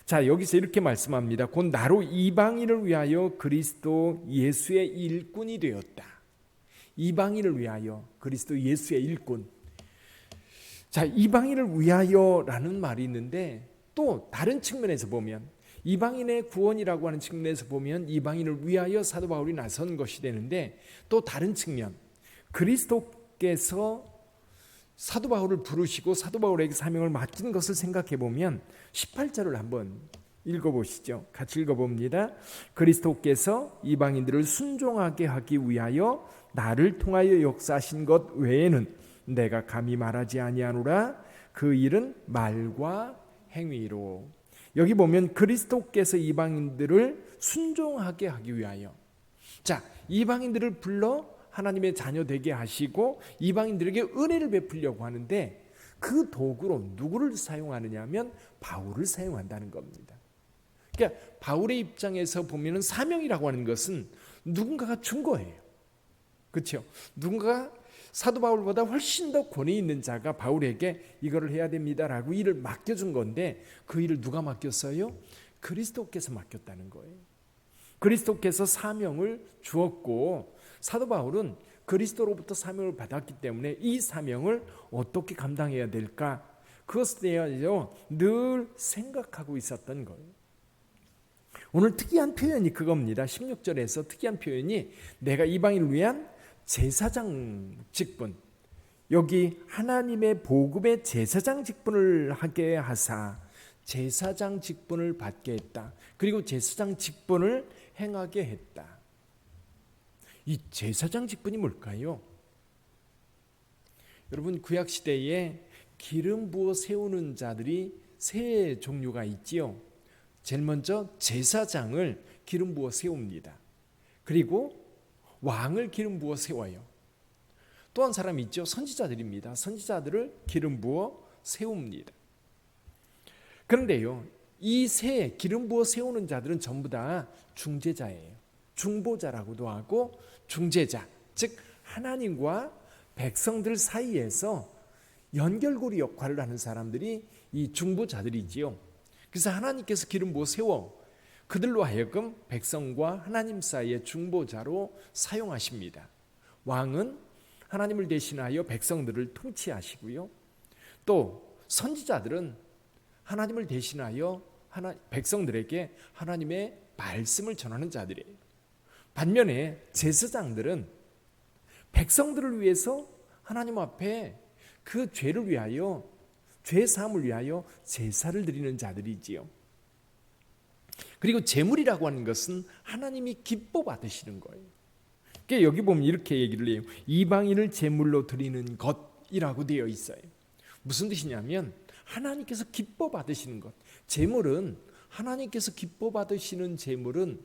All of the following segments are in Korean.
자, 여기서 이렇게 말씀합니다. 곧 나로 이방인을 위하여 그리스도 예수의 일꾼이 되었다. 이방인을 위하여 그리스도 예수의 일꾼. 자, 이방인을 위하여라는 말이 있는데 또 다른 측면에서 보면 이방인의 구원이라고 하는 측면에서 보면 이방인을 위하여 사도 바울이 나선 것이 되는데 또 다른 측면 그리스도께서 사도 바울을 부르시고 사도 바울에게 사명을 맡긴 것을 생각해 보면 18절을 한번 읽어보시죠. 같이 읽어봅니다. 그리스도께서 이방인들을 순종하게 하기 위하여 나를 통하여 역사하신 것 외에는 내가 감히 말하지 아니하노라. 그 일은 말과 행위로. 여기 보면 그리스도께서 이방인들을 순종하게 하기 위하여, 자, 이방인들을 불러 하나님의 자녀 되게 하시고 이방인들에게 은혜를 베풀려고 하는데 그 도구로 누구를 사용하느냐 하면 바울을 사용한다는 겁니다. 그러니까 바울의 입장에서 보면 사명이라고 하는 것은 누군가가 준 거예요. 그렇죠? 누군가가 사도 바울보다 훨씬 더 권위 있는 자가 바울에게 이거를 해야 됩니다라고 일을 맡겨준 건데 그 일을 누가 맡겼어요? 그리스도께서 맡겼다는 거예요. 그리스도께서 사명을 주었고 사도 바울은 그리스도로부터 사명을 받았기 때문에 이 사명을 어떻게 감당해야 될까? 그것에 대해서 늘 생각하고 있었던 거예요. 오늘 특이한 표현이 그겁니다. 16절에서 특이한 표현이 내가 이방인을 위한 제사장 직분, 여기 하나님의 복음의 제사장 직분을 하게 하사 제사장 직분을 받게 했다. 그리고 제사장 직분을 행하게 했다. 이 제사장 직분이 뭘까요? 여러분, 구약 시대에 기름 부어 세우는 자들이 세 종류가 있지요. 제일 먼저 제사장을 기름 부어 세웁니다. 그리고 왕을 기름 부어 세워요. 또 한 사람이 있죠. 선지자들입니다. 선지자들을 기름 부어 세웁니다. 그런데요, 이 세 기름 부어 세우는 자들은 전부 다 중재자예요. 중보자라고도 하고 중재자, 즉 하나님과 백성들 사이에서 연결고리 역할을 하는 사람들이 이 중보자들이지요. 그래서 하나님께서 기름 부어 세워 그들로 하여금 백성과 하나님 사이의 중보자로 사용하십니다. 왕은 하나님을 대신하여 백성들을 통치하시고요. 또 선지자들은 하나님을 대신하여 백성들에게 하나님의 말씀을 전하는 자들이에요. 반면에 제사장들은 백성들을 위해서 하나님 앞에 그 죄를 위하여, 죄 사함을 위하여 제사를 드리는 자들이지요. 그리고 제물이라고 하는 것은 하나님이 기뻐 받으시는 거예요. 그러니까 여기 보면 이렇게 얘기를 해요. 이방인을 제물로 드리는 것이라고 되어 있어요. 무슨 뜻이냐면 하나님께서 기뻐 받으시는 것. 제물은 하나님께서 기뻐 받으시는 제물은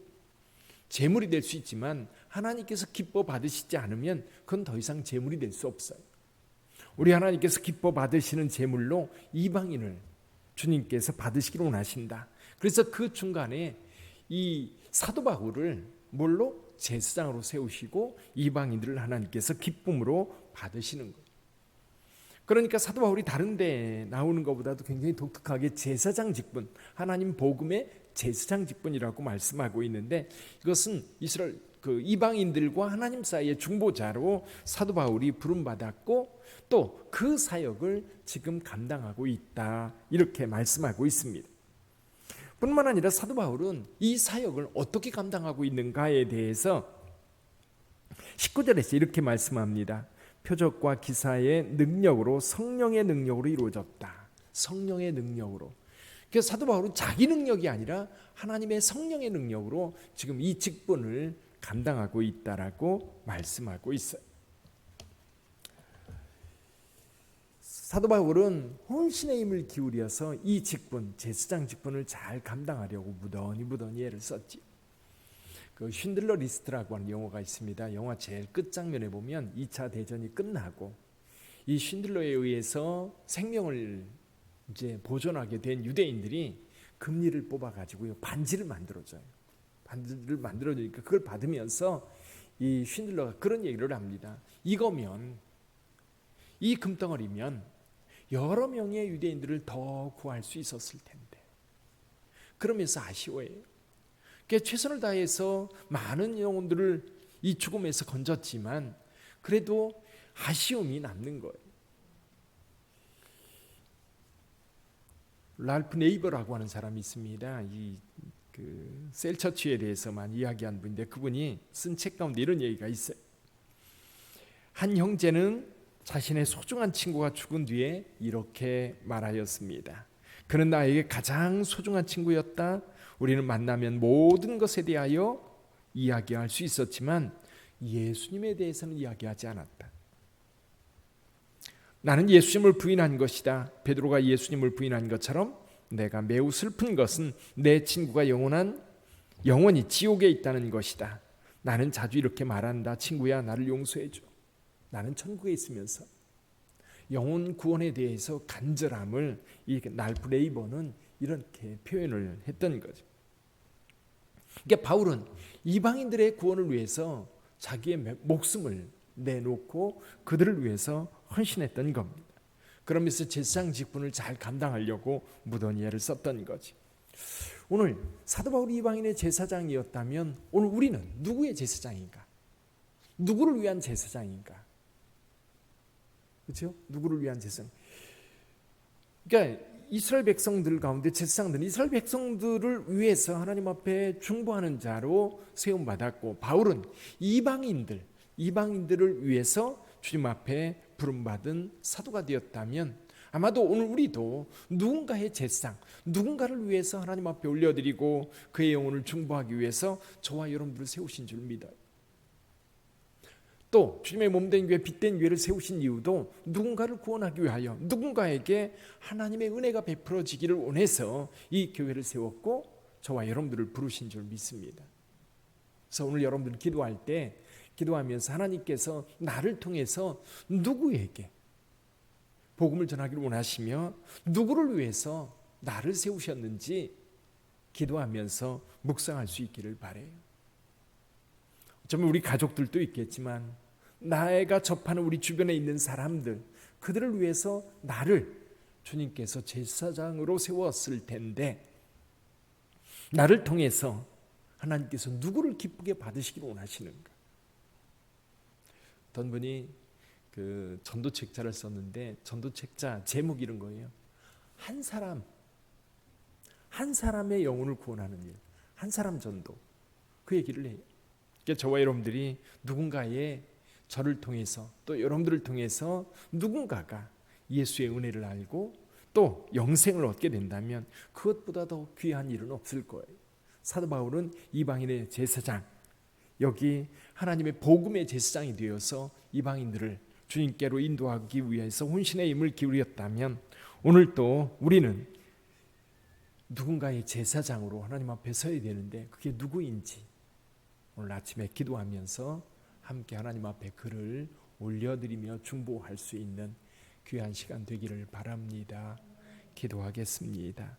제물이 될 수 있지만 하나님께서 기뻐 받으시지 않으면 그건 더 이상 제물이 될 수 없어요. 우리 하나님께서 기뻐 받으시는 제물로 이방인을 주님께서 받으시기를 원하신다. 그래서 그 중간에 이 사도 바울을 뭘로? 제사장으로 세우시고 이방인들을 하나님께서 기쁨으로 받으시는 거예요. 그러니까 사도 바울이 다른 데 나오는 것보다도 굉장히 독특하게 제사장 직분, 하나님 복음의 제사장 직분이라고 말씀하고 있는데 이것은 이스라엘 이방인들과 하나님 사이의 중보자로 사도 바울이 부름받았고 또 그 사역을 지금 감당하고 있다, 이렇게 말씀하고 있습니다. 뿐만 아니라 사도 바울은 이 사역을 어떻게 감당하고 있는가에 대해서 19절에서 이렇게 말씀합니다. 표적과 기사의 능력으로, 성령의 능력으로 이루어졌다. 성령의 능력으로. 그래서 사도 바울은 자기 능력이 아니라 하나님의 성령의 능력으로 지금 이 직분을 감당하고 있다라고 말씀하고 있어요. 사도 바울은 혼신의 힘을 기울여서 이 직분, 제사장 직분을 잘 감당하려고 무던히 애를 썼지. 그 쉰들러 리스트라고 하는 영화가 있습니다. 영화 제일 끝장면에 보면 2차 대전이 끝나고 이 쉰들러에 의해서 생명을 이제 보존하게 된 유대인들이 금리를 뽑아가지고요, 반지를 만들어줘요. 반지를 만들어주니까 그걸 받으면서 이 쉰들러가 그런 얘기를 합니다. 이거면, 이 금덩어리면 여러 명의 유대인들을 더 구할 수 있었을 텐데 그러면서 아쉬워해요. 그러니까 최선을 다해서 많은 영혼들을 이 죽음에서 건졌지만 그래도 아쉬움이 남는 거예요. 랄프 네이버라고 하는 사람이 있습니다. 셀처치에 대해서만 이야기한 분인데 그분이 쓴 책 가운데 이런 얘기가 있어요. 한 형제는 자신의 소중한 친구가 죽은 뒤에 이렇게 말하였습니다. 그는 나에게 가장 소중한 친구였다. 우리는 만나면 모든 것에 대하여 이야기할 수 있었지만 예수님에 대해서는 이야기하지 않았다. 나는 예수님을 부인한 것이다. 베드로가 예수님을 부인한 것처럼 내가 매우 슬픈 것은 내 친구가 영원히 지옥에 있다는 것이다. 나는 자주 이렇게 말한다. 친구야, 나를 용서해줘. 나는 천국에 있으면서 영혼 구원에 대해서 간절함을 이 랄프 네이버는 이렇게 표현을 했던 거죠. 그러니까 바울은 이방인들의 구원을 위해서 자기의 목숨을 내놓고 그들을 위해서 헌신했던 겁니다. 그러면서 제사장 직분을 잘 감당하려고 무더니엘을 썼던 거지. 오늘 사도 바울이 이방인의 제사장이었다면 오늘 우리는 누구의 제사장인가? 누구를 위한 제사장인가? 그렇죠? 누구를 위한 제사장? 그러니까 이스라엘 백성들 가운데 제사장들은 이스라엘 백성들을 위해서 하나님 앞에 중보하는 자로 세움받았고 바울은 이방인들을 위해서 주님 앞에 부름받은 사도가 되었다면 아마도 오늘 우리도 누군가의 제사장, 누군가를 위해서 하나님 앞에 올려드리고 그의 영혼을 중보하기 위해서 저와 여러분들을 세우신 줄 믿어요. 또 주님의 몸된 교회, 빛된 교회를 세우신 이유도 누군가를 구원하기 위하여 누군가에게 하나님의 은혜가 베풀어지기를 원해서 이 교회를 세웠고 저와 여러분들을 부르신 줄 믿습니다. 그래서 오늘 여러분들 기도할 때 기도하면서 하나님께서 나를 통해서 누구에게 복음을 전하기를 원하시며 누구를 위해서 나를 세우셨는지 기도하면서 묵상할 수 있기를 바라요. 어쩌면 우리 가족들도 있겠지만 나가 접하는 우리 주변에 있는 사람들, 그들을 위해서 나를 주님께서 제사장으로 세웠을 텐데 나를 통해서 하나님께서 누구를 기쁘게 받으시기를 원하시는가? 어떤 분이 그 전도책자를 썼는데 전도책자 제목이 이런 거예요. 한 사람의 영혼을 구원하는 일, 한 사람 전도. 그 얘기를 해요. 그러니까 저와 여러분들이 누군가의 저를 통해서 또 여러분들을 통해서 누군가가 예수의 은혜를 알고 또 영생을 얻게 된다면 그것보다 더 귀한 일은 없을 거예요. 사도 바울은 이방인의 제사장, 여기 하나님의 복음의 제사장이 되어서 이방인들을 주님께로 인도하기 위해서 혼신의 힘을 기울였다면 오늘 또 우리는 누군가의 제사장으로 하나님 앞에 서야 되는데 그게 누구인지 오늘 아침에 기도하면서 함께 하나님 앞에 그를 올려드리며 중보할 수 있는 귀한 시간 되기를 바랍니다. 기도하겠습니다.